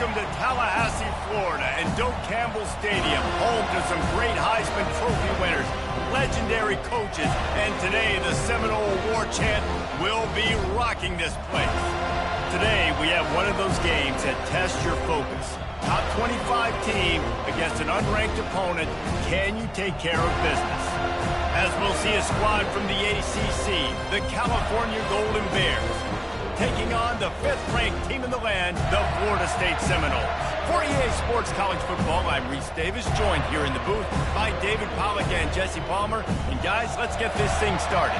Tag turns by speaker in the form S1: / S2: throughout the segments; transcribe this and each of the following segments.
S1: Welcome to Tallahassee, Florida, and Doak Campbell Stadium, home to some great Heisman Trophy winners, legendary coaches, and today the Seminole War Chant will be rocking this place. Today, we have one of those games that tests your focus. Top 25 team against an unranked opponent. Can you take care of business? As we'll see a squad from the ACC, the California Golden Bears, taking on the 5th-ranked team in the land, the Florida State Seminoles. For EA Sports College Football, I'm Reese Davis, joined here in the booth by David Pollack and Jesse Palmer. And guys, let's get this thing started.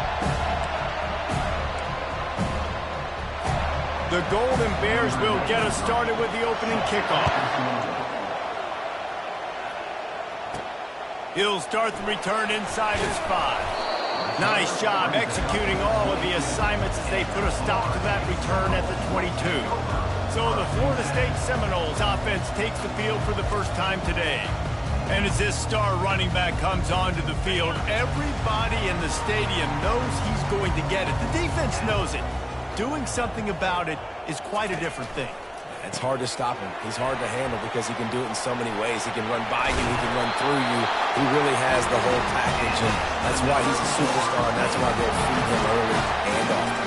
S1: The Golden Bears will get us started with the opening kickoff. He'll start the return inside his 5. Nice job executing all of the assignments as they put a stop to that return at the 22. So the Florida State Seminoles offense takes the field for the first time today. And as this star running back comes onto the field, everybody in the stadium knows he's going to get it. The defense knows it. Doing something about it is quite a different thing.
S2: It's hard to stop him. He's hard to handle because he can do it in so many ways. He can run by you. He can run through you. He really has the whole package, and that's why he's a superstar, and that's why they'll feed him early and often.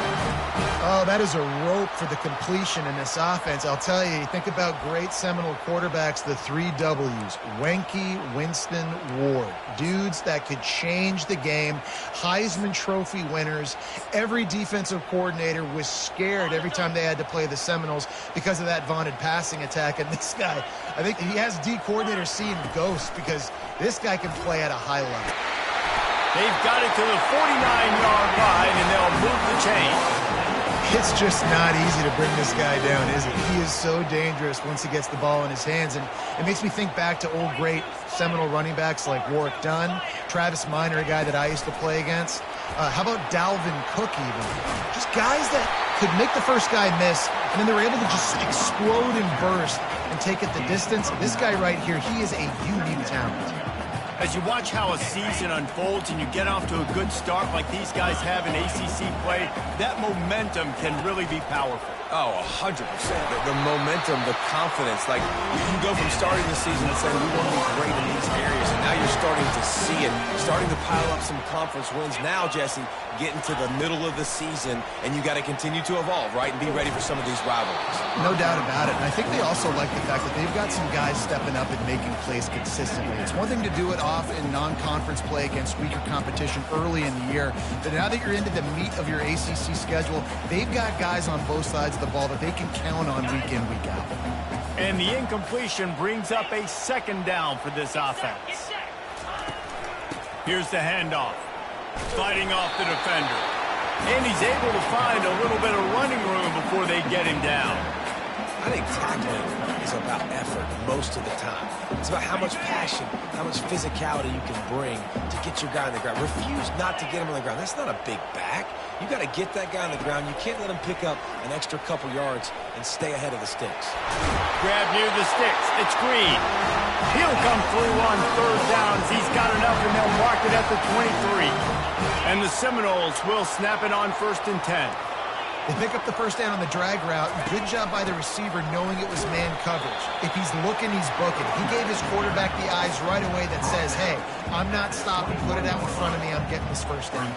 S3: Oh, that is a rope for the completion in this offense. I'll tell you, think about great Seminole quarterbacks, the 3 W's, Wk, Winston, Ward. Dudes that could change the game, Heisman Trophy winners. Every defensive coordinator was scared every time they had to play the Seminoles because of that vaunted passing attack. And this guy, I think he has D coordinators seeing ghosts because this guy can play at a high level.
S1: They've got it to the 49-yard line, and they'll move the chain.
S3: It's just not easy to bring this guy down, is it? He is so dangerous once he gets the ball in his hands, and it makes me think back to old great Seminole running backs like Warwick Dunn, Travis Minor, a guy that I used to play against. How about Dalvin Cook even? Just guys that could make the first guy miss, and then they were able to just explode and burst and take it the distance. This guy right here, he is a unique talent.
S1: As you watch how a season unfolds and you get off to a good start like these guys have in ACC play, that momentum can really be powerful.
S2: Oh, 100%. The momentum, the confidence. Like, you can go from starting the season and saying, we want to be great in these areas, and now you're starting to see it, starting to pile up some conference wins. Now, Jesse, getting to the middle of the season, and you got to continue to evolve, right, and be ready for some of these rivalries.
S3: No doubt about it. And I think they also like the fact that they've got some guys stepping up and making plays consistently. It's one thing to do it off in non-conference play against weaker competition early in the year, but now that you're into the meat of your ACC schedule, they've got guys on both sides of the ball that they can count on week in, week out.
S1: And the incompletion brings up a 2nd down for this offense. Here's the handoff. Fighting off the defender. And he's able to find a little bit of running room before they get him down.
S2: I think tackling is about effort most of the time. It's about how much passion, how much physicality you can bring to get your guy on the ground. Refuse not to get him on the ground. That's not a big back. You got to get that guy on the ground. You can't let him pick up an extra couple yards and stay ahead of the sticks.
S1: Grab near the sticks. It's Green. He'll come through on 3rd downs. He's got enough, and they'll mark it at the 23. And the Seminoles will snap it on 1st and 10.
S3: They pick up the first down on the drag route. Good job by the receiver knowing it was man coverage. If he's looking, he's booking. He gave his quarterback the eyes right away that says, hey, I'm not stopping. Put it out in front of me. I'm getting this first down.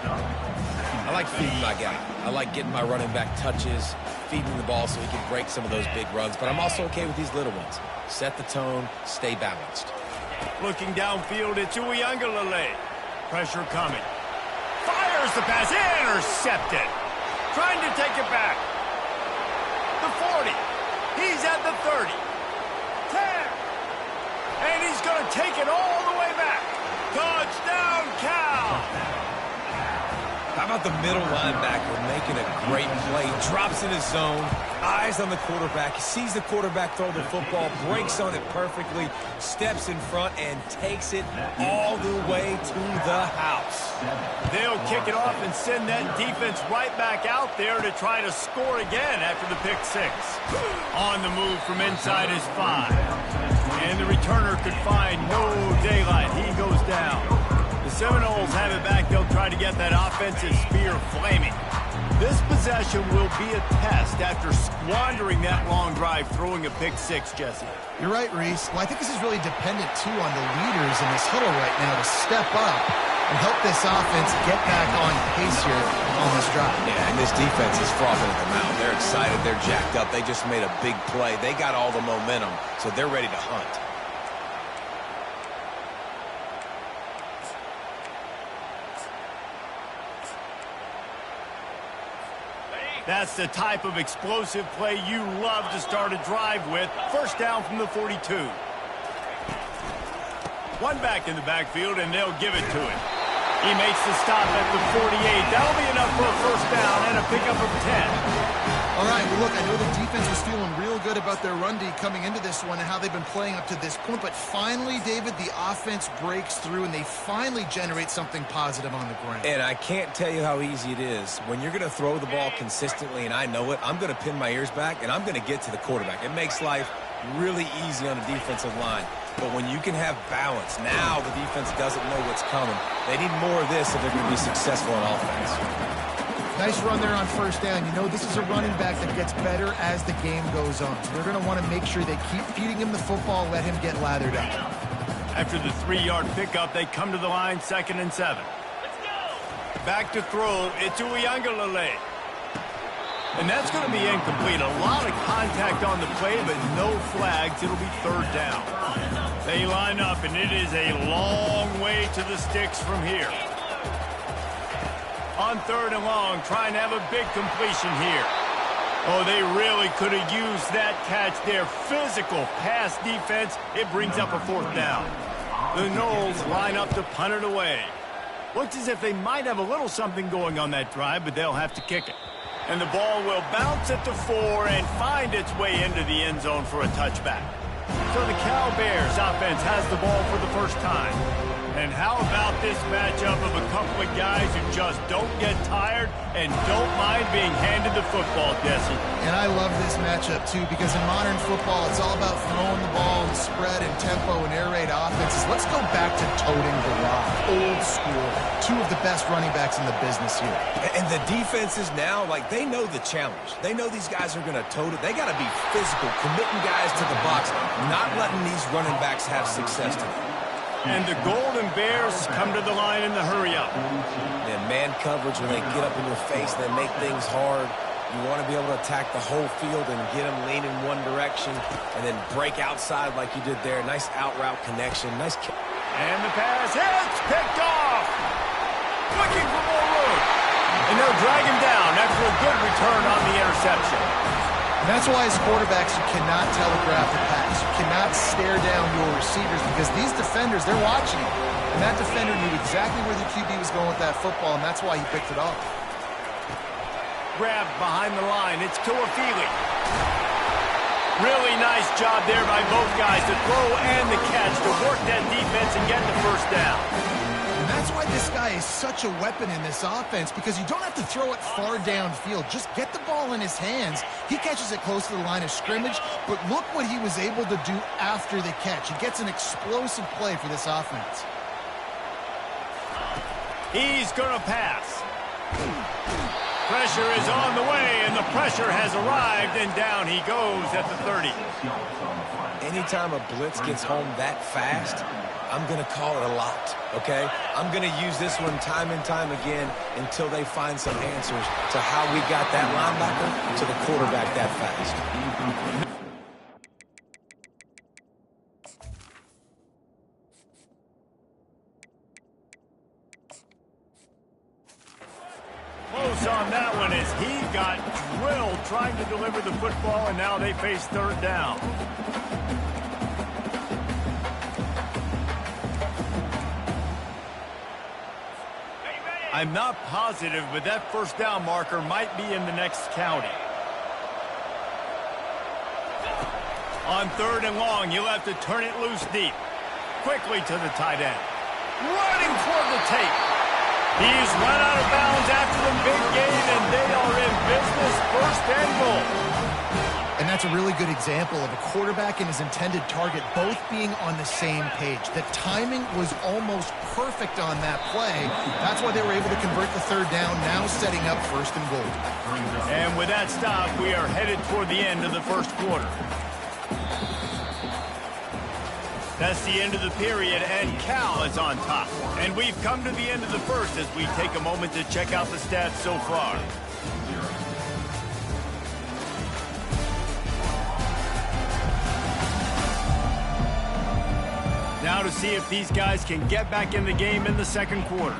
S2: I like feeding my guy. I like getting my running back touches, feeding the ball so he can break some of those big runs. But I'm also okay with these little ones. Set the tone, stay balanced.
S1: Looking downfield, it's Uiagalelei. Pressure coming. Fires the pass. Intercepted. Trying to take it back. The 40. He's at the 30. 10. And he's going to take it all the way back. Touchdown, Cal.
S2: How about the middle linebacker making a great play? Drops in his zone, eyes on the quarterback, sees the quarterback throw the football, breaks on it perfectly, steps in front, and takes it all the way to the house.
S1: They'll kick it off and send that defense right back out there to try to score again after the pick 6. On the move from inside his 5. And the returner could find no daylight. He goes down. The Seminoles have it back. They'll try to get that offensive spear flaming. This possession will be a test after squandering that long drive, throwing a pick-6, Jesse.
S3: You're right, Reese. Well, I think this is really dependent, too, on the leaders in this huddle right now to step up and help this offense get back on pace here on this drive.
S2: Yeah, and this defense is frothing at the mouth. They're excited. They're jacked up. They just made a big play. They got all the momentum, so they're ready to hunt.
S1: That's the type of explosive play you love to start a drive with. First down from the 42. One back in the backfield, and they'll give it to him. He makes the stop at the 48. That'll be enough for a first down and a pickup of 10.
S3: All right, well, look, I know the defense was feeling real good about their run D coming into this one and how they've been playing up to this point, but finally, David, the offense breaks through and they finally generate something positive on the ground.
S2: And I can't tell you how easy it is. When you're going to throw the ball consistently, and I know it, I'm going to pin my ears back, and I'm going to get to the quarterback. It makes life really easy on the defensive line. But when you can have balance, now the defense doesn't know what's coming. They need more of this if they're going to be successful on offense.
S3: Nice run there on first down. You know, this is a running back that gets better as the game goes on. So they're going to want to make sure they keep feeding him the football, let him get lathered up.
S1: After the 3-yard pickup, they come to the line, 2nd and 7. Back to throw, it's Uyangalele. And that's going to be incomplete. A lot of contact on the play, but no flags. It'll be 3rd down. They line up, and it is a long way to the sticks from here. On 3rd and long, trying to have a big completion here. Oh, they really could have used that catch there. Physical pass defense. It brings up a 4th down. The Knowles line up to punt it away. Looks as if they might have a little something going on that drive, but they'll have to kick it. And the ball will bounce at the 4 and find its way into the end zone for a touchback. So the Cal Bears offense has the ball for the first time. And how about this matchup of a couple of guys who just don't get tired and don't mind being handed the football, Jesse?
S3: And I love this matchup, too, because in modern football, it's all about throwing the ball and spread and tempo and air raid offenses. Let's go back to toting the rock. Old school. 2 of the best running backs in the business here.
S2: And the defenses now, like, they know the challenge. They know these guys are going to tote it. They got to be physical, committing guys to the box, not letting these running backs have success to them.
S1: And the Golden Bears come to the line in the hurry-up.
S2: And man coverage, when they get up in your face, they make things hard. You want to be able to attack the whole field and get them leaning one direction and then break outside like you did there. Nice out-route connection. Nice kick.
S1: And the pass hits, picked off. Looking for more room. And they'll drag him down after a good return on the interception.
S3: And that's why as quarterbacks, you cannot telegraph the pass. You cannot stare down your receivers because these defenders, they're watching you. And that defender knew exactly where the QB was going with that football, and that's why he picked it off.
S1: Grabbed behind the line. It's Tuafili. Really nice job there by both guys, the throw and the catch, to work that defense and get the first down.
S3: And that's why this guy is such a weapon in this offense, because you don't have to throw it far downfield. Just get the ball in his hands. He catches it close to the line of scrimmage, but look what he was able to do after the catch. He gets an explosive play for this offense. He's going to pass.
S1: Pressure is on the way, and the pressure has arrived, and down he goes at the 30.
S2: Anytime a blitz gets home that fast, I'm going to call it a lot, okay? I'm going to use this one time and time again until they find some answers to how we got that linebacker to the quarterback that fast.
S1: Close on that one as he got drilled trying to deliver the football, and now they face 3rd down. I'm not positive, but that first down marker might be in the next county. On 3rd and long, you'll have to turn it loose deep. Quickly to the tight end. Running toward the tape. He's run out of bounds after the big gain, and they are in business, 1st and goal.
S3: And that's a really good example of a quarterback and his intended target both being on the same page. The timing was almost perfect on that play. That's why they were able to convert the third down, now setting up first and goal.
S1: And with that stop, we are headed toward the end of the first quarter. That's the end of the period, and Cal is on top. And we've come to the end of the first as we take a moment to check out the stats so far. Now to see if these guys can get back in the game in the second quarter.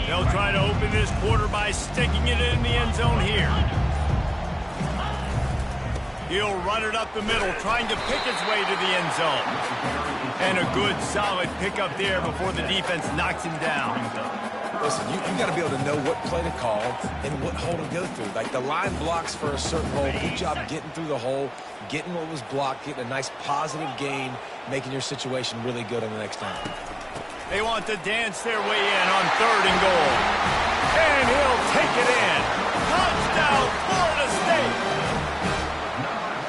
S1: They'll try to open this quarter by sticking it in the end zone here. He'll run it up the middle, trying to pick his way to the end zone. And a good, solid pickup there before the defense knocks him down.
S2: Listen, you got to be able to know what play to call and what hole to go through. Like, the line blocks for a certain hole. Good job getting through the hole, getting what was blocked, getting a nice positive gain, making your situation really good on the next time.
S1: They want to dance their way in on third and goal. And he'll take it in. Touchdown, Florida State!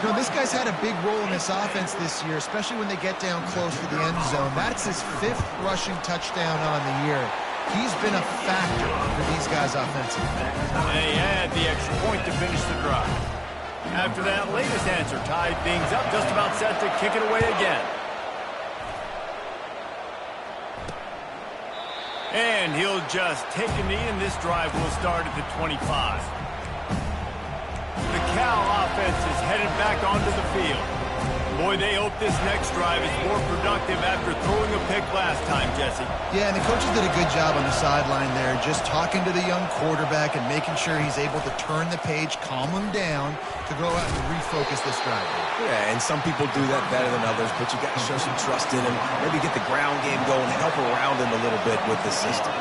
S3: You know, this guy's had a big role in this offense this year, especially when they get down close to the end zone. That's his 5th rushing touchdown on the year. He's been a factor for these guys offensively.
S1: They had the extra point to finish the drive. After that latest answer tied things up, just about set to kick it away again. And he'll just take a knee, and this drive will start at the 25. The Cal offense is headed back onto the field. Boy, they hope this next drive is more productive after throwing a pick last time, Jesse.
S3: Yeah, and the coaches did a good job on the sideline there, just talking to the young quarterback and making sure he's able to turn the page, calm him down to go out and refocus this drive.
S2: Yeah, and some people do that better than others, but you got to show some trust in him. Maybe get the ground game going and help around him a little bit with the system.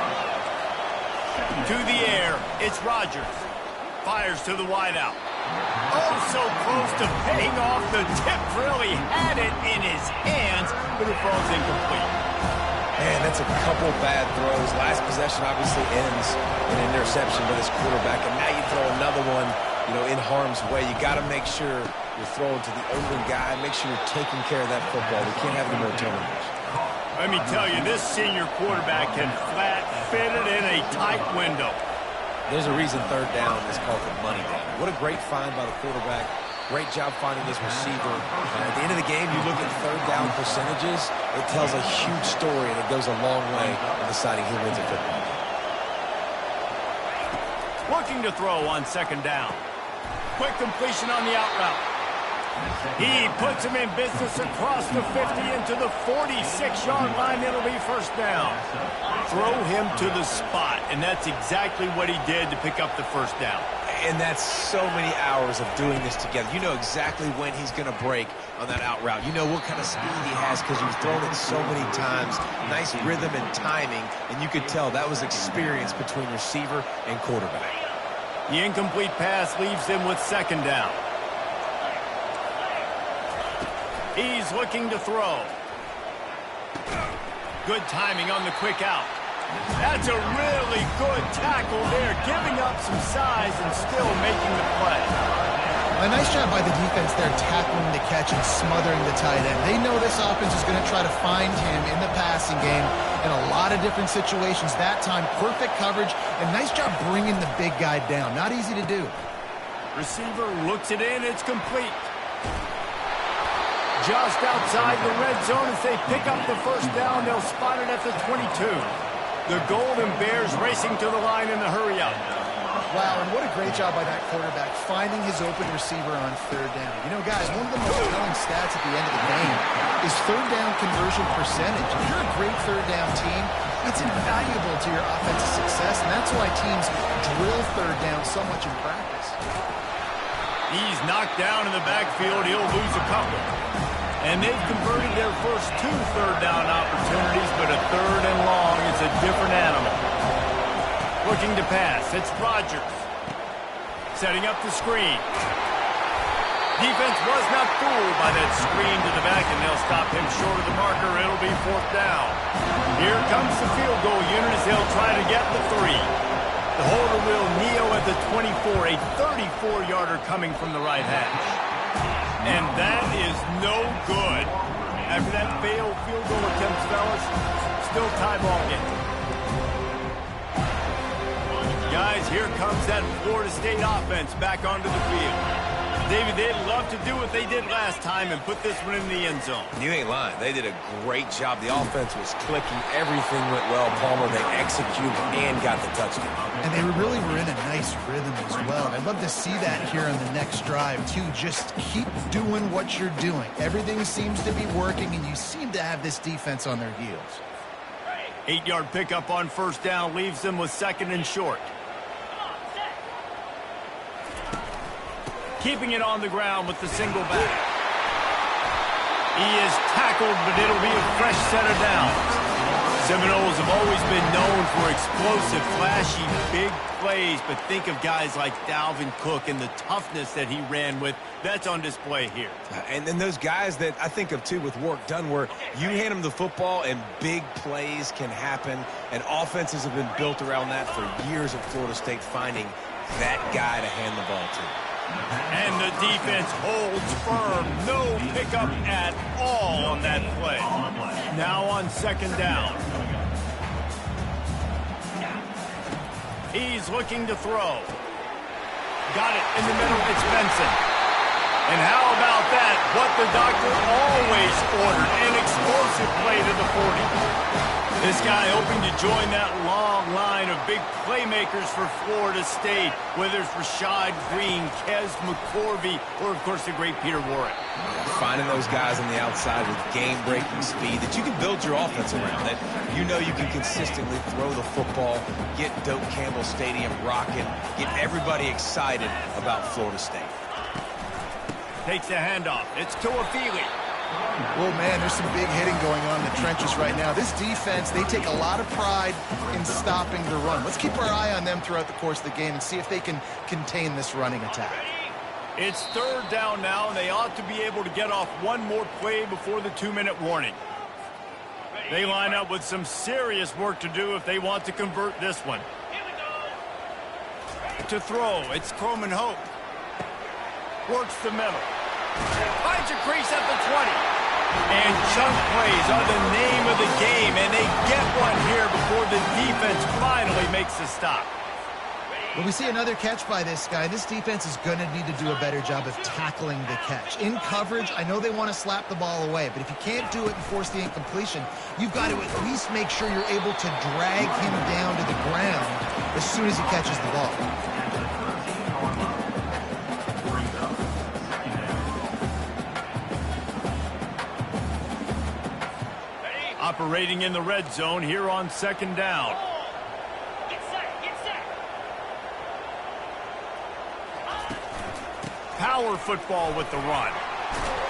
S1: To the air, it's Rodgers. Fires to the wideout. Oh, so close to paying off. The tip really had it in his hands, but it falls incomplete.
S2: Man, that's a couple bad throws. Last possession obviously ends in an interception by this quarterback, and now you throw another one, you know, in harm's way. You got to make sure you're throwing to the open guy. Make sure you're taking care of that football. We can't have any more turnovers.
S1: Let me tell you, this senior quarterback can flat fit it in a tight window.
S2: There's a reason third down is called the money down. What a great find by the quarterback. Great job finding his receiver. At the end of the game, you look at third down percentages, it tells a huge story, and it goes a long way in deciding who wins a football game.
S1: Looking to throw on second down. Quick completion on the out route. He puts him in business across the 50 into the 46-yard line. It'll be first down. Throw him to the spot, and that's exactly what he did to pick up the first down.
S2: And that's so many hours of doing this together. You know exactly when he's going to break on that out route. You know what kind of speed he has because you've thrown it so many times. Nice rhythm and timing, and you could tell that was experience between receiver and quarterback.
S1: The incomplete pass leaves him with second down. He's looking to throw. Good timing on the quick out. That's a really good tackle there, giving up some size and still making the play.
S3: A nice job by the defense there, tackling the catch and smothering the tight end. They know this offense is going to try to find him in the passing game in a lot of different situations. That time, perfect coverage, and nice job bringing the big guy down. Not easy to do. Receiver
S1: looks it in. It's complete. Just outside the red zone as they pick up the first down. They'll spot it at the 22. The Golden Bears racing to the line in the hurry-up.
S3: Wow, and what a great job by that quarterback, finding his open receiver on third down. You know, guys, one of the most telling stats at the end of the game is third down conversion percentage. If you're a great third down team, it's invaluable to your offensive success, and that's why teams drill third down so much in practice.
S1: He's knocked down in the backfield. He'll lose a couple. And they've converted their first 2 third down opportunities, but a third and long is a different animal. Looking to pass. It's Rodgers. Setting up the screen. Defense was not fooled by that screen to the back, and they'll stop him short of the marker. It'll be 4th down. Here comes the field goal unit as they'll try to get the 3. The holder will kneel at the 24, a 34-yarder coming from the right hash. And that is no good. After that failed field goal attempt, fellas, still tie ball game. Guys, here comes that Florida State offense back onto the field. David, they'd love to do what they did last time and put this one in the end zone.
S2: You ain't lying. They did a great job. The offense was clicking. Everything went well, Palmer. They executed and got the touchdown.
S3: And they really were in a nice rhythm as well. And I'd love to see that here on the next drive, too. Just keep doing what you're doing. Everything seems to be working, and you seem to have this defense on their heels.
S1: 8-yard pickup on 1st down leaves them with 2nd and short. Keeping it on the ground with the single back. He is tackled, but it'll be a fresh set of downs. Seminoles have always been known for explosive, flashy, big plays, but think of guys like Dalvin Cook and the toughness that he ran with. That's on display here.
S2: And then those guys that I think of, too, with Warrick Dunn, where you hand them the football and big plays can happen, and offenses have been built around that for years at Florida State, finding that guy to hand the ball to.
S1: And the defense holds firm. No pickup at all on that play. Now on 2nd down. He's looking to throw. Got it in the middle. It's Benson. And how about that? What the doctor always ordered. An explosive play to the 40. This guy hoping to join that long line of big playmakers for Florida State, whether it's Rashad Green, Kez McCorvey, or, of course, the great Peter Warrick.
S2: Finding those guys on the outside with game-breaking speed that you can build your offense around, that you know you can consistently throw the football, get Doak Campbell Stadium rocking, get everybody excited about Florida State.
S1: Takes the handoff. It's Tuafili.
S3: Well, man, there's some big hitting going on in the trenches right now. This defense, they take a lot of pride in stopping the run. Let's keep our eye on them throughout the course of the game and see if they can contain this running attack.
S1: It's 3rd down now, and they ought to be able to get off one more play before the 2-minute warning. They line up with some serious work to do if they want to convert this one. To throw, it's Coleman Hope. Works the middle. Finds a crease at the 20. And chunk plays are the name of the game, and they get one here before the defense finally makes the stop.
S3: Well, we see another catch by this guy. This defense is going to need to do a better job of tackling the catch. In coverage, I know they want to slap the ball away, but if you can't do it and force the incompletion, you've got to at least make sure you're able to drag him down to the ground as soon as he catches the ball.
S1: Operating in the red zone here on 2nd down. Power football with the run.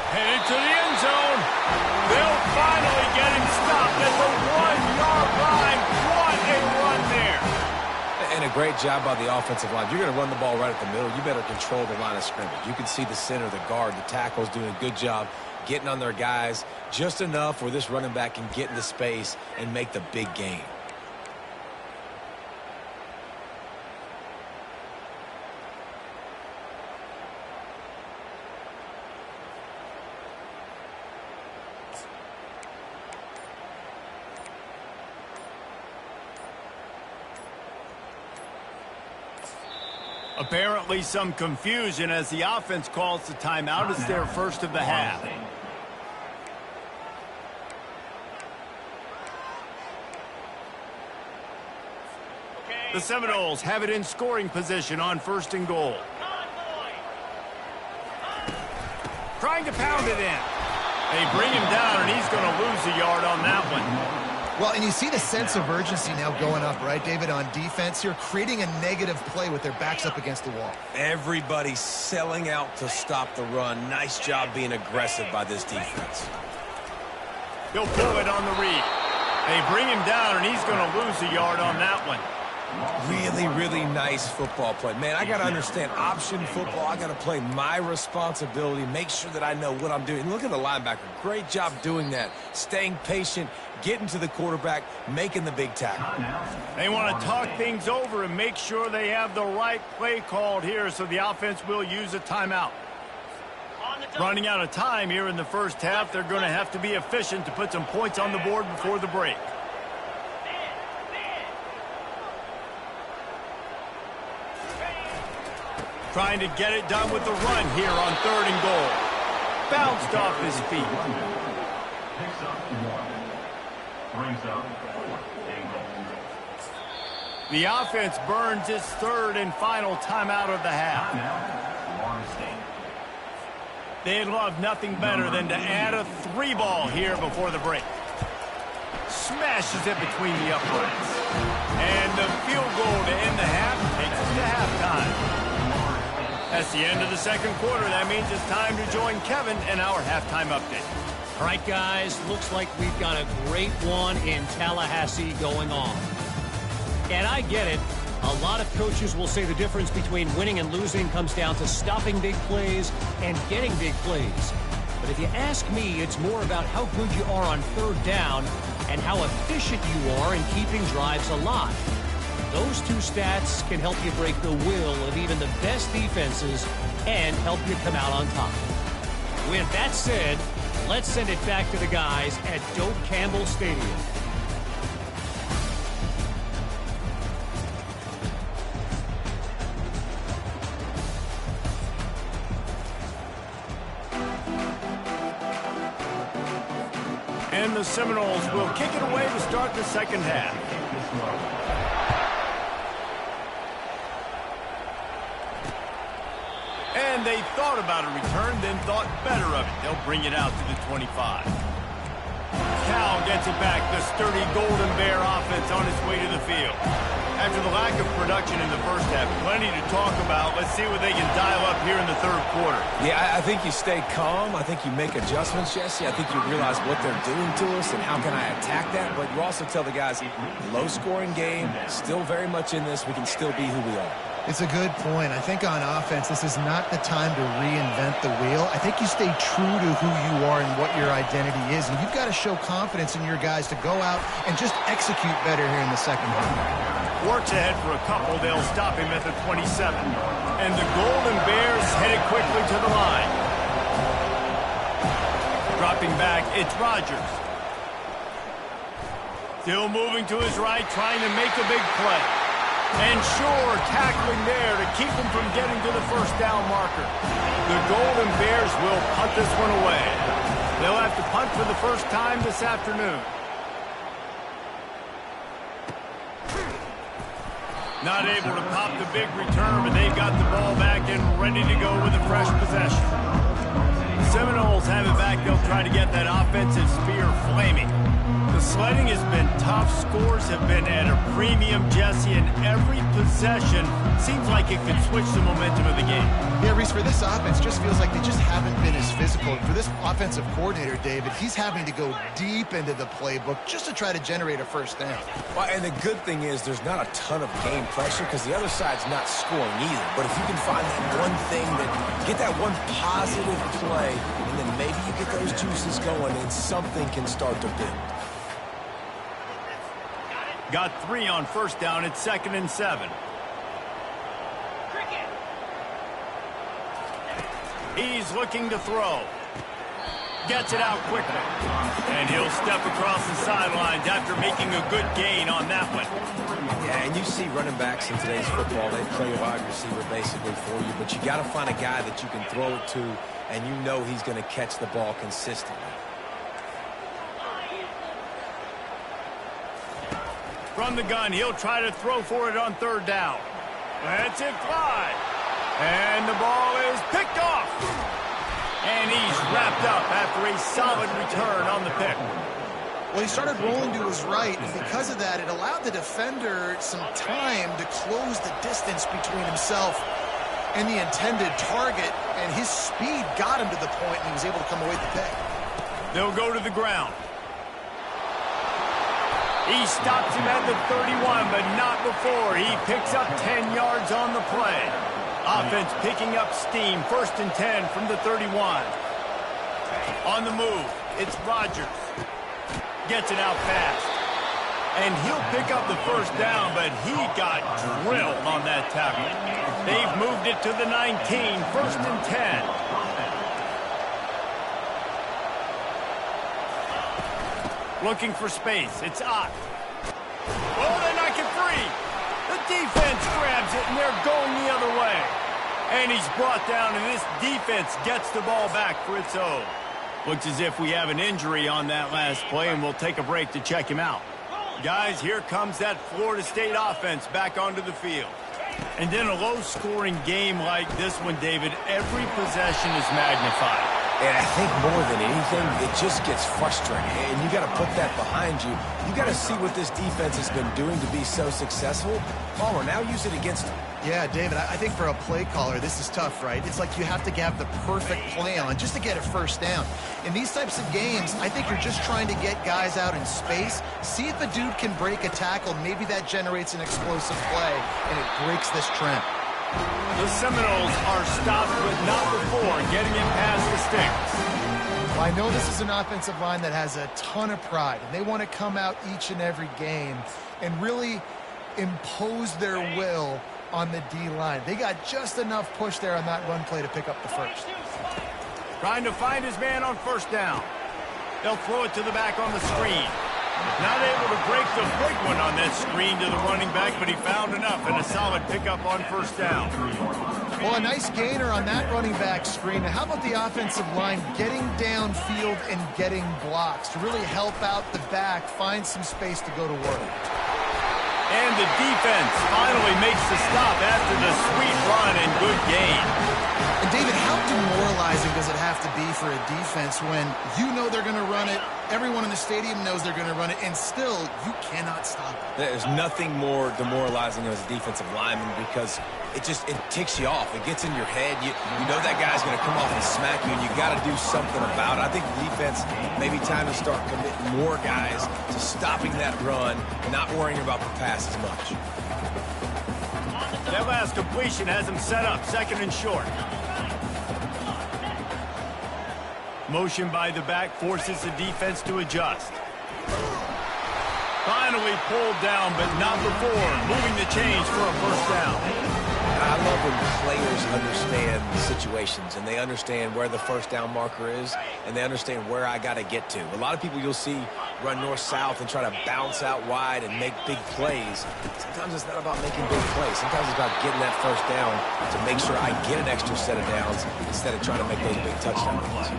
S1: Headed to the end zone. They'll finally get him stopped at the 1-yard line. What a run there.
S2: And a great job by the offensive line. You're going to run the ball right at the middle. You better control the line of scrimmage. You can see the center, the guard, the tackles doing a good job getting on their guys just enough where this running back can get into space and make the big game.
S1: Apparently some confusion as the offense calls the timeout. It's their first of the half. The Seminoles have it in scoring position on 1st and goal. Trying to pound it in. They bring him down, and he's going to lose a yard on that one.
S3: Well, and you see the sense of urgency now going up, right, David, on defense here, creating a negative play with their backs up against the wall.
S2: Everybody selling out to stop the run. Nice job being aggressive by this defense.
S1: He'll pull it on the read. They bring him down, and he's going to lose a yard on that one.
S2: Really, really nice football play. Man, I got to understand option football. I got to play my responsibility, make sure that I know what I'm doing. Look at the linebacker. Great job doing that. Staying patient, getting to the quarterback, making the big tackle.
S1: They want to talk things over and make sure they have the right play called here, so the offense will use a timeout. Running out of time here in the first half. They're going to have to be efficient to put some points on the board before the break. Trying to get it done with the run here on 3rd and goal. Bounced off his feet.
S4: Picks up 1. Brings up 4th and goal.
S1: The offense burns its 3rd and final timeout of the half. They'd love nothing better than to add a 3-ball here before the break. Smashes it between the uprights. And the field goal to end the half takes us to halftime. That's the end of the second quarter. That means it's time to join Kevin in our halftime update.
S5: All right, guys, looks like we've got a great one in Tallahassee going on. And I get it. A lot of coaches will say the difference between winning and losing comes down to stopping big plays and getting big plays. But if you ask me, it's more about how good you are on 3rd down and how efficient you are in keeping drives alive. Those two stats can help you break the will of even the best defenses and help you come out on top. With that said, let's send it back to the guys at Doak Campbell Stadium.
S1: And the Seminoles will kick it away to start the second half. And they thought about a return, then thought better of it. They'll bring it out to the 25. Cal gets it back. The sturdy Golden Bear offense on its way to the field. After the lack of production in the first half, plenty to talk about. Let's see what they can dial up here in the 3rd quarter.
S2: Yeah, I think you stay calm. I think you make adjustments, Jesse. I think you realize what they're doing to us and how can I attack that. But you also tell the guys, low-scoring game, still very much in this. We can still be who we are.
S3: It's a good point. I think on offense, this is not the time to reinvent the wheel. I think you stay true to who you are and what your identity is, and you've got to show confidence in your guys to go out and just execute better here in the second half.
S1: Works ahead for a couple. They'll stop him at the 27. And the Golden Bears headed quickly to the line. Dropping back, it's Rodgers. Still moving to his right, trying to make a big play. And sure, tackling there to keep him from getting to the first down marker. The Golden Bears will punt this one away. They'll have to punt for the first time this afternoon. Not able to pop the big return, but they've got the ball back and ready to go with a fresh possession. The Seminoles have it back. They'll try to get that offensive spear flaming. The sledding has been tough. Scores have been at a premium, Jesse, and every possession seems like it could switch the momentum of the game.
S3: Yeah, Reese, for this offense, just feels like they just haven't been as physical. For this offensive coordinator, David, he's having to go deep into the playbook just to try to generate a first down.
S2: Well, and the good thing is there's not a ton of game pressure because the other side's not scoring either. But if you can find that one thing, that get that one positive play, and then maybe you get those juices going and something can start to build.
S1: Got 3 on first down. It's 2nd and 7. He's looking to throw. Gets it out quickly. And he'll step across the sidelines after making a good gain on that one.
S2: Yeah, and you see running backs in today's football, they play a wide receiver basically for you, but you got to find a guy that you can throw it to, and you know he's going to catch the ball consistently.
S1: From the gun, he'll try to throw for it on 3rd down. That's it, fly. And the ball is picked off. And he's wrapped up after a solid return on the pick.
S3: Well, he started rolling to his right, and because of that, it allowed the defender some time to close the distance between himself and the intended target, and his speed got him to the point, and he was able to come away with the pick.
S1: They'll go to the ground. He stops him at the 31, but not before. He picks up 10 yards on the play. Offense picking up steam, 1st and 10 from the 31. On the move, it's Rodgers. Gets it out fast. And he'll pick up the 1st down, but he got drilled on that tackle. They've moved it to the 19, 1st and 10. Looking for space. It's Ott. Oh, they knock it free. The defense grabs it, and they're going the other way. And he's brought down, and this defense gets the ball back for its own. Looks as if we have an injury on that last play, and we'll take a break to check him out. Guys, here comes that Florida State offense back onto the field. And in a low-scoring game like this one, David, every possession is magnified.
S2: And I think more than anything, it just gets frustrating. And you got to put that behind you. You got to see what this defense has been doing to be so successful. Palmer, now use it against them.
S3: Yeah, David, I think for a play caller, this is tough, right? It's like you have to have the perfect play on just to get a 1st down. In these types of games, I think you're just trying to get guys out in space, see if a dude can break a tackle. Maybe that generates an explosive play, and it breaks this trend.
S1: The Seminoles are stopped, but not before getting it past the sticks.
S3: Well, I know this is an offensive line that has a ton of pride, and they want to come out each and every game and really impose their will on the D-line. They got just enough push there on that run play to pick up the 1st.
S1: Trying to find his man on 1st down. They'll throw it to the back on the screen. Not able to break the big one on that screen to the running back, but he found enough and a solid pickup on 1st down.
S3: Well, a nice gainer on that running back screen. Now, how about the offensive line getting downfield and getting blocks to really help out the back, find some space to go to work?
S1: And the defense finally makes the stop after the sweet run and good gain.
S3: And David, how demoralizing does it have to be for a defense when you know they're going to run it, everyone in the stadium knows they're going to run it, and still you cannot stop it?
S2: There's nothing more demoralizing as a defensive lineman because it ticks you off. It gets in your head. You know that guy's going to come off and smack you, and you got to do something about it. I think the defense maybe time to start committing more guys to stopping that run and not worrying about the pass as much.
S1: That last completion has him set up 2nd and short. Motion by the back forces the defense to adjust. Finally pulled down, but not before moving the chains for a 1st down.
S2: I love when players understand situations and they understand where the 1st down marker is and they understand where I got to get to. A lot of people you'll see run north-south and try to bounce out wide and make big plays. Sometimes it's not about making big plays. Sometimes it's about getting that 1st down to make sure I get an extra set of downs instead of trying to make those big touchdown runs.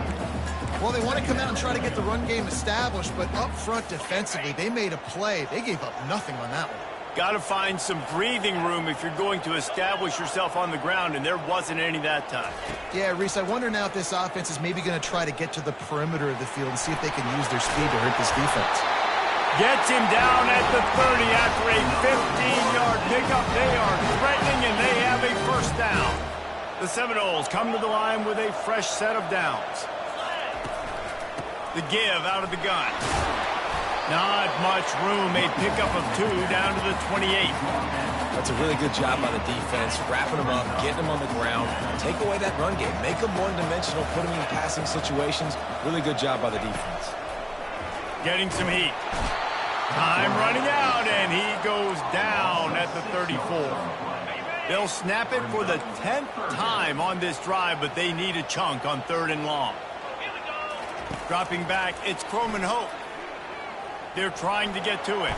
S3: Well, they want to come out and try to get the run game established, but up front defensively, they made a play. They gave up nothing on that one.
S1: Got to find some breathing room if you're going to establish yourself on the ground, and there wasn't any that time.
S3: Yeah, Reese, I wonder now if this offense is maybe going to try to get to the perimeter of the field and see if they can use their speed to hurt this defense.
S1: Gets him down at the 30 after a 15-yard pickup. They are threatening, and they have a 1st down. The Seminoles come to the line with a fresh set of downs. The give out of the gun. Not much room. A pickup of 2 down to the 28.
S2: That's a really good job by the defense, wrapping them up, getting them on the ground. Take away that run game. Make them one-dimensional, put them in passing situations. Really good job by the defense.
S1: Getting some heat. Time running out, and he goes down at the 34. They'll snap it for the 10th time on this drive, but they need a chunk on 3rd and long. Dropping back, it's Croman Hope. They're trying to get to it.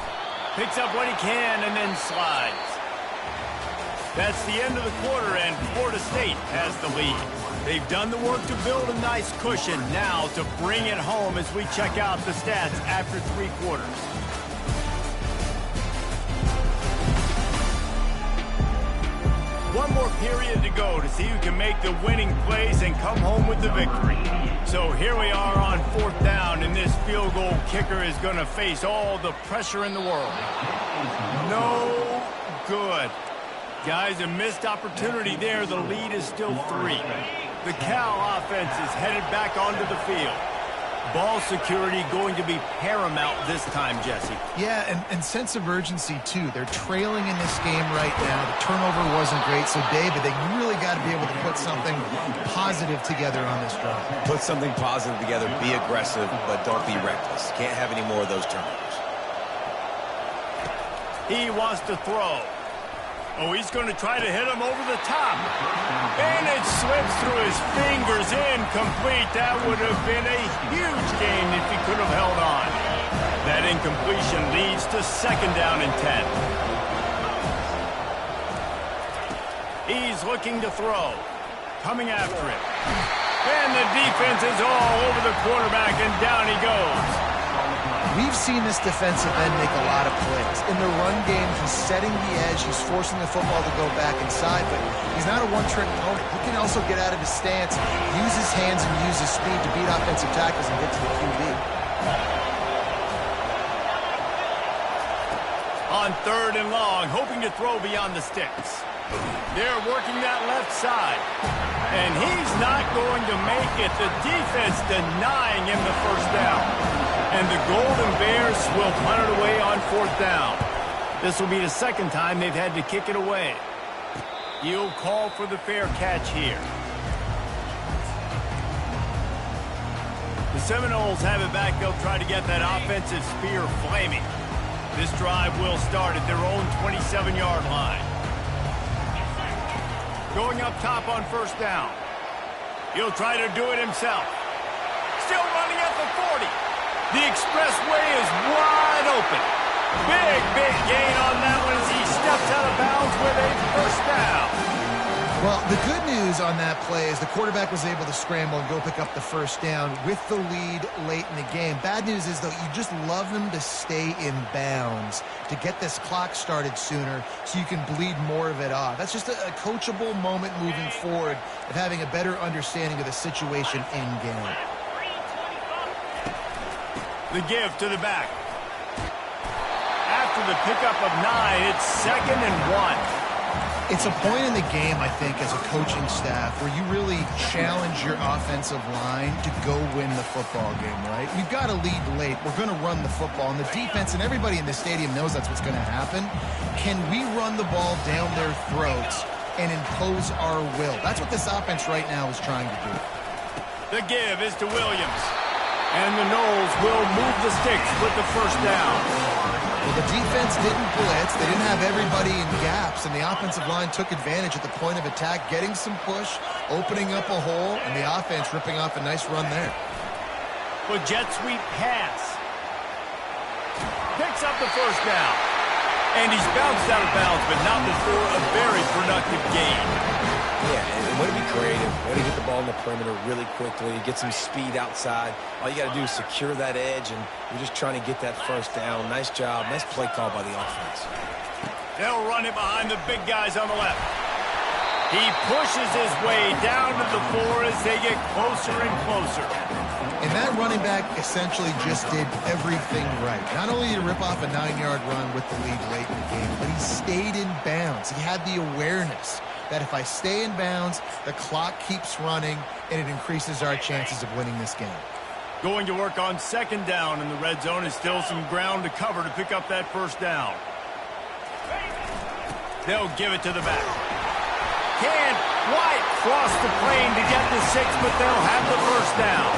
S1: Picks up what he can and then slides. That's the end of the quarter, and Florida State has the lead. They've done the work to build a nice cushion. Now to bring it home as we check out the stats after 3 quarters. One more period to go to see who can make the winning plays and come home with the victory. So here we are on 4th down, and this field goal kicker is going to face all the pressure in the world. No good. Guys, a missed opportunity there. The lead is still 3. The Cal offense is headed back onto the field. Ball security going to be paramount this time, Jesse.
S3: Yeah, and sense of urgency, too. They're trailing in this game right now. The turnover wasn't great, so, David, they really got to be able to put something positive together on this drive.
S2: Put something positive together, be aggressive, but don't be reckless. Can't have any more of those turnovers.
S1: He wants to throw. Oh, he's going to try to hit him over the top. And it slips through his fingers, incomplete. That would have been a huge gain if he could have held on. That incompletion leads to second down and 10. He's looking to throw. Coming after it. And the defense is all over the quarterback, and down he goes.
S3: We've seen this defensive end make a lot of plays. In the run game, he's setting the edge. He's forcing the football to go back inside, but he's not a one-trick pony. He can also get out of his stance, use his hands, and use his speed to beat offensive tackles and get to the QB.
S1: On third and long, hoping to throw beyond the sticks. They're working that left side. And he's not going to make it. The defense denying him the first down. And the Golden Bears will punt it away on fourth down. This will be the second time they've had to kick it away. He'll call for the fair catch here. The Seminoles have it back. They'll try to get that offensive spear flaming. This drive will start at their own 27-yard line. Going up top on first down. He'll try to do it himself. Still running at the 40. The expressway is wide open. Big gain on that one as he steps out of bounds with a first down.
S3: Well, the good news on that play is the quarterback was able to scramble and go pick up the first down with the lead late in the game. Bad news is, though, you just love them to stay in bounds to get this clock started sooner so you can bleed more of it off. That's just a coachable moment moving forward of having a better understanding of the situation in game.
S1: The give to the back. After the pickup of 9, it's 2nd and 1.
S3: It's a point in the game, I think, as a coaching staff where you really challenge your offensive line to go win the football game, right? We've got to lead late. We're going to run the football. And the defense and everybody in the stadium knows that's what's going to happen. Can we run the ball down their throats and impose our will? That's what this offense right now is trying to do.
S1: The give is to Williams. And the Noles will move the sticks with the first down.
S3: Well, the defense didn't blitz. They didn't have everybody in gaps, and the offensive line took advantage at the point of attack, getting some push, opening up a hole, and the offense ripping off a nice run there.
S1: The jet sweep pass. Picks up the first down. And he's bounced out of bounds, but not before a very productive gain.
S2: Yeah, and way to be creative, way to get the ball in the perimeter really quickly, get some speed outside. All you got to do is secure that edge, and you're just trying to get that first down. Nice job. Nice play call by the offense.
S1: They'll run it behind the big guys on the left. He pushes his way down to the floor as they get closer and closer.
S3: And that running back essentially just did everything right. Not only did he rip off a 9-yard run with the lead late in the game, but he stayed in bounds. He had the awareness that if I stay in bounds, the clock keeps running, and it increases our chances of winning this game.
S1: Going to work on second down in the red zone is still some ground to cover to pick up that first down. They'll give it to the back. Can't quite cross the plane to get the 6, but they'll have the first down.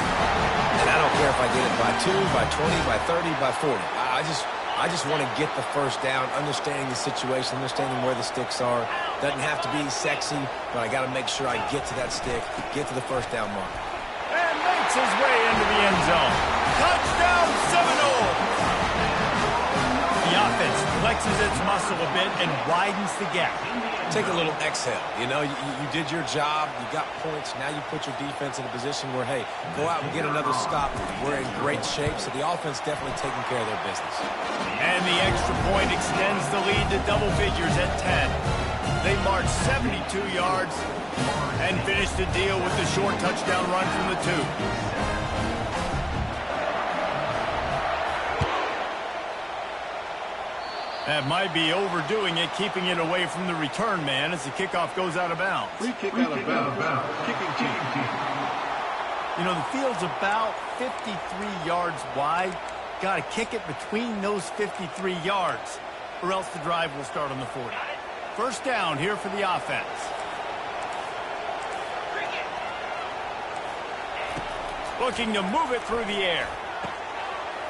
S2: And I don't care if I get it by 2, by 20, by 30, by 40. I just want to get the first down, understanding the situation, understanding where the sticks are. Doesn't have to be sexy, but I got to make sure I get to that stick, get to the first down mark.
S1: And makes his way into the end zone. Touchdown, Seminoles! The offense flexes its muscle a bit and widens the gap.
S2: Take a little exhale. You know, you did your job. You got points. Now you put your defense in a position where, hey, go out and get another stop. We're in great shape, so the offense definitely taking care of their business.
S1: And the extra point extends the lead to double figures at 10. They march 72 yards and finish the deal with the short touchdown run from the 2. That might be overdoing it, keeping it away from the return man as the kickoff goes out of bounds.
S4: Free kick out of bounds. Kicking team.
S1: You know, the field's about 53 yards wide. Got to kick it between those 53 yards, or else the drive will start on the 40. First down here for the offense. Looking to move it through the air.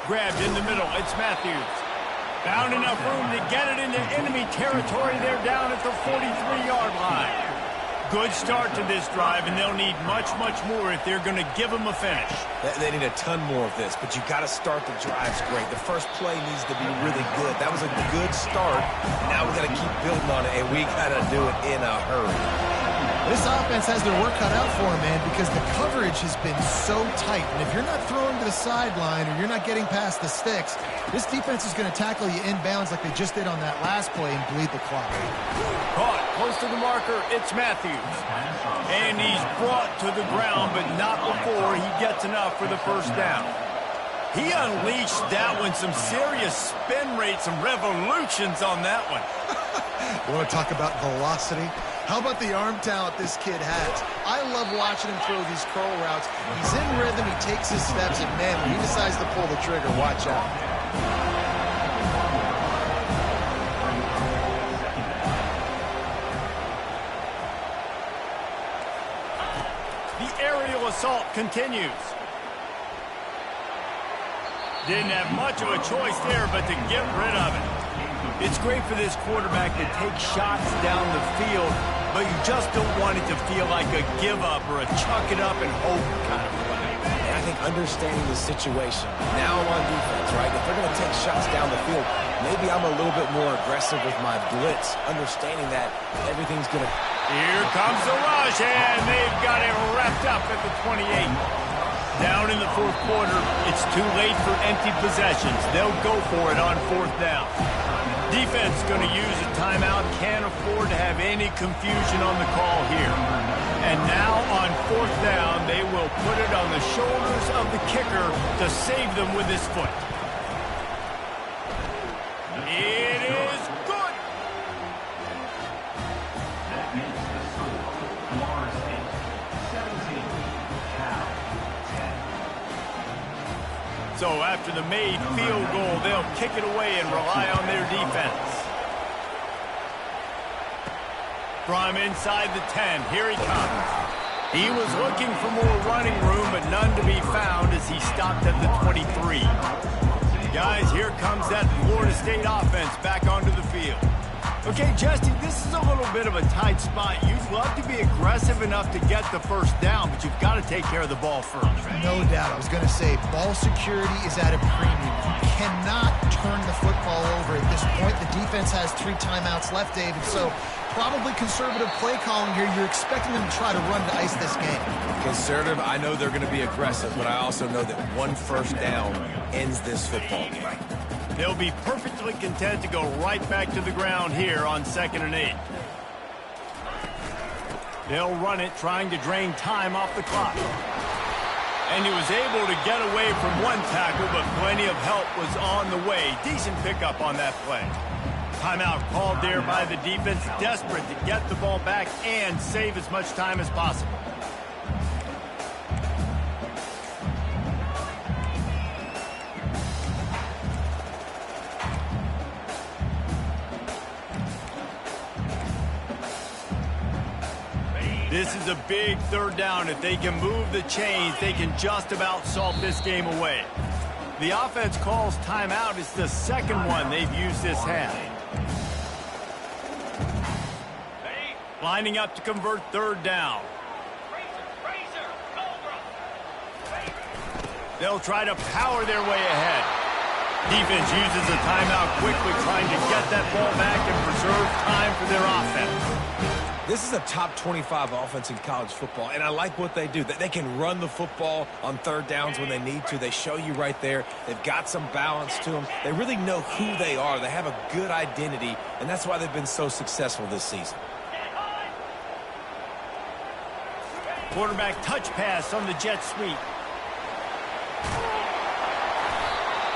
S1: Grabbed in the middle. It's Matthews. Found enough room to get it into enemy territory. They're down at the 43-yard line. Good start to this drive, and they'll need much, much more if they're going to give them a finish.
S2: They need a ton more of this, but you got to start the drives great. The first play needs to be really good. That was a good start. Now we got to keep building on it, and we got to do it in a hurry.
S3: This offense has their work cut out for them, man, because the coverage has been so tight. And if you're not throwing to the sideline or you're not getting past the sticks, this defense is going to tackle you inbounds like they just did on that last play and bleed the clock.
S1: Caught close to the marker. It's Matthews. And he's brought to the ground, but not before he gets enough for the first down. He unleashed that one. Some serious spin rates, some revolutions on that one.
S3: You want to talk about velocity? How about the arm talent this kid has? I love watching him throw these curl routes. He's in rhythm, he takes his steps, and man, when he decides to pull the trigger, watch out.
S1: The aerial assault continues. Didn't have much of a choice there, but to get rid of it. It's great for this quarterback to take shots down the field, but you just don't want it to feel like a give-up or a chuck it up and hope kind of play.
S2: And I think understanding the situation, now I'm on defense, right? If they're going to take shots down the field, maybe I'm a little bit more aggressive with my blitz, understanding that everything's going to...
S1: Here comes the rush, and they've got it wrapped up at the 28. Down in the fourth quarter, it's too late for empty possessions. They'll go for it on fourth down. Defense going to use a timeout. Can't afford to have any confusion on the call here. And now on fourth down, they will put it on the shoulders of the kicker to save them with his foot. It is good.
S4: That makes the score Florida State 17, Cal 10.
S1: So after the made field goal, they'll kick it away and rely on their defense. From inside the 10, here he comes. He was looking for more running room, but none to be found as he stopped at the 23. Guys, here comes that Florida State offense back onto the field. Okay, Jesse, this is a little bit of a tight spot. You'd love to be aggressive enough to get the first down, but you've got to take care of the ball first.
S3: No doubt. I was going to say, ball security is at a premium. You cannot turn the football over at this point. The defense has 3 timeouts left, David, so probably conservative play calling here. You're expecting them to try to run to ice this game.
S2: Conservative, I know they're going to be aggressive, but I also know that one first down ends this football game.
S1: They'll be perfectly content to go right back to the ground here on 2nd and 8. They'll run it, trying to drain time off the clock. And he was able to get away from one tackle, but plenty of help was on the way. Decent pickup on that play. Timeout called there by the defense, desperate to get the ball back and save as much time as possible. This is a big third down. If they can move the chains, they can just about salt this game away. The offense calls timeout. It's the second one they've used this half. Lining up to convert third down. They'll try to power their way ahead. Defense uses a timeout quickly, trying to get that ball back and preserve time for their offense.
S2: This is a top 25 offense in college football, and I like what they do. They can run the football on third downs when they need to. They show you right there. They've got some balance to them. They really know who they are. They have a good identity, and that's why they've been so successful this season.
S1: Quarterback touch pass on the jet sweep.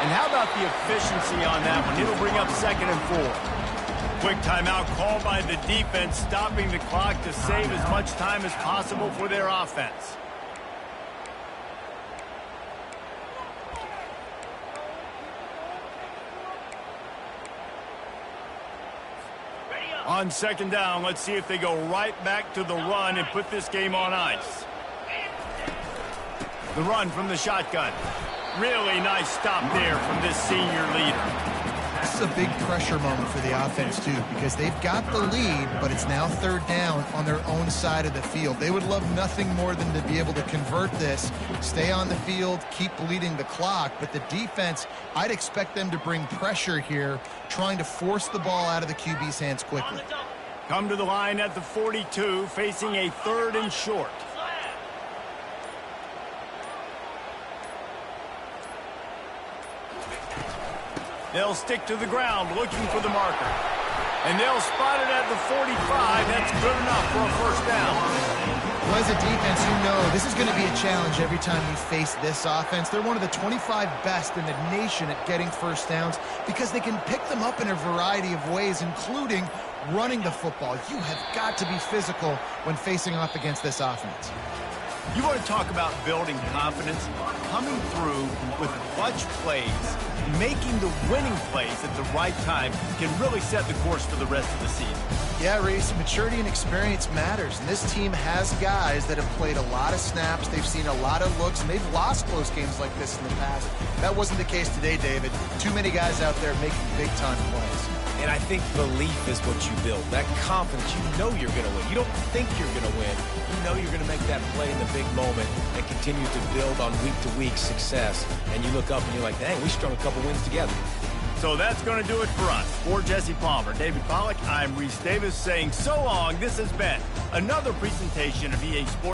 S1: And how about the efficiency on that one? It'll bring up 2nd and 4. Quick timeout called by the defense, stopping the clock to save as much time as possible for their offense. On second down, let's see if they go right back to the run and put this game on ice. The run from the shotgun. Really nice stop there from this senior leader.
S3: This is a big pressure moment for the offense, too, because they've got the lead, but it's now third down on their own side of the field. They would love nothing more than to be able to convert this, stay on the field, keep bleeding the clock. But the defense, I'd expect them to bring pressure here, trying to force the ball out of the QB's hands quickly.
S1: Come to the line at the 42, facing a 3rd and short. They'll stick to the ground looking for the marker. And they'll spot it at the 45. That's good enough for a first down.
S3: Well, as a defense, you know this is going to be a challenge every time you face this offense. They're one of the 25 best in the nation at getting first downs because they can pick them up in a variety of ways, including running the football. You have got to be physical when facing off against this offense.
S1: You want to talk about building confidence? Coming through with clutch plays, making the winning plays at the right time can really set the course for the rest of the season.
S3: Yeah, Reese, maturity and experience matters, and this team has guys that have played a lot of snaps, they've seen a lot of looks, and they've lost close games like this in the past. That wasn't the case today, David. Too many guys out there making big-time plays.
S2: And I think belief is what you build. That confidence, you know you're going to win. You don't think you're going to win. You know you're going to make that play in the big moment and continue to build on week-to-week success. And you look up and you're like, dang, we strung a couple wins together.
S1: So that's going to do it for us. For Jesse Palmer, David Pollack, I'm Reese Davis saying so long. This has been another presentation of EA Sports.